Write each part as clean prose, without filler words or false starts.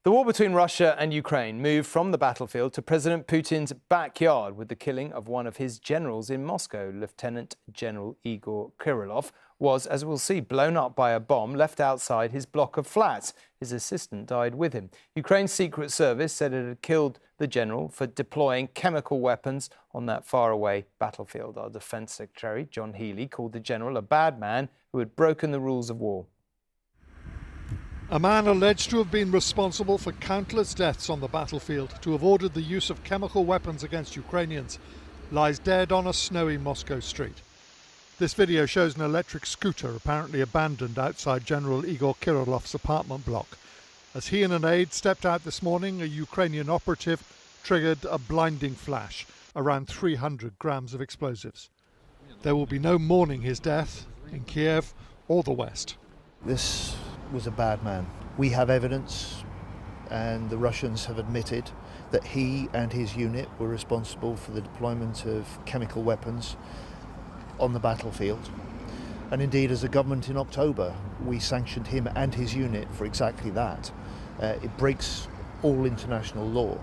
The war between Russia and Ukraine moved from the battlefield to President Putin's backyard with the killing of one of his generals in Moscow. Lieutenant General Igor Kirillov was, as we'll see, blown up by a bomb left outside his block of flats. His assistant died with him. Ukraine's Secret Service said it had killed the general for deploying chemical weapons on that faraway battlefield. Our Defence Secretary, John Healey, called the general a bad man who had broken the rules of war. A man alleged to have been responsible for countless deaths on the battlefield, to have ordered the use of chemical weapons against Ukrainians, lies dead on a snowy Moscow street. This video shows an electric scooter apparently abandoned outside General Igor Kirillov's apartment block. As he and an aide stepped out this morning, a Ukrainian operative triggered a blinding flash, around 300 grams of explosives. There will be no mourning his death in Kiev or the West. This was a bad man. We have evidence, and the Russians have admitted that he and his unit were responsible for the deployment of chemical weapons on the battlefield. And indeed, as a government in October, we sanctioned him and his unit for exactly that. It breaks all international law.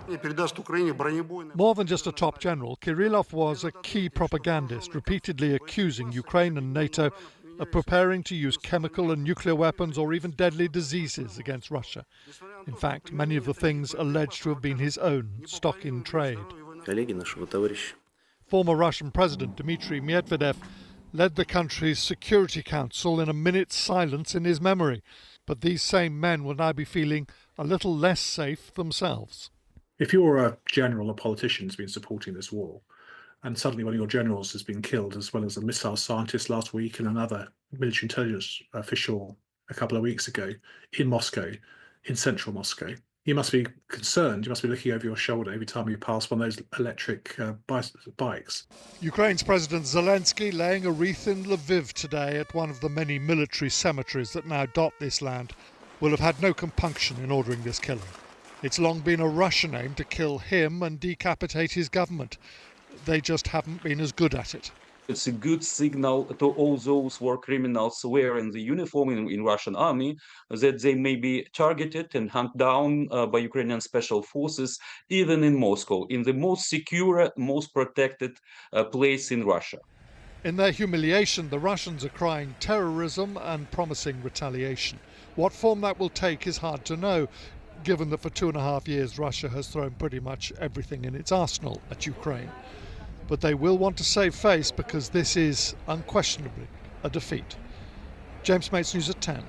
More than just a top general, Kirillov was a key propagandist, repeatedly accusing Ukraine and NATO of preparing to use chemical and nuclear weapons or even deadly diseases against Russia. In fact, many of the things alleged to have been his own, stock in trade. Former Russian President Dmitry Medvedev led the country's Security Council in a minute's silence in his memory. But these same men will now be feeling a little less safe themselves. If you're a general or politician who's been supporting this war, and suddenly one of your generals has been killed, as well as a missile scientist last week and another military intelligence official a couple of weeks ago in Moscow, in central Moscow, you must be concerned. You must be looking over your shoulder every time you pass one of those electric bikes. Ukraine's President Zelensky laying a wreath in Lviv today at one of the many military cemeteries that now dot this land will have had no compunction in ordering this killing. It's long been a Russian aim to kill him and decapitate his government. They just haven't been as good at it. It's a good signal to all those war criminals wearing the uniform in Russian army that they may be targeted and hunted down by Ukrainian special forces, even in Moscow, in the most secure, most protected place in Russia. In their humiliation, the Russians are crying terrorism and promising retaliation. What form that will take is hard to know, given that for 2.5 years Russia has thrown pretty much everything in its arsenal at Ukraine. But they will want to save face because this is unquestionably a defeat. James Mates, News at 10.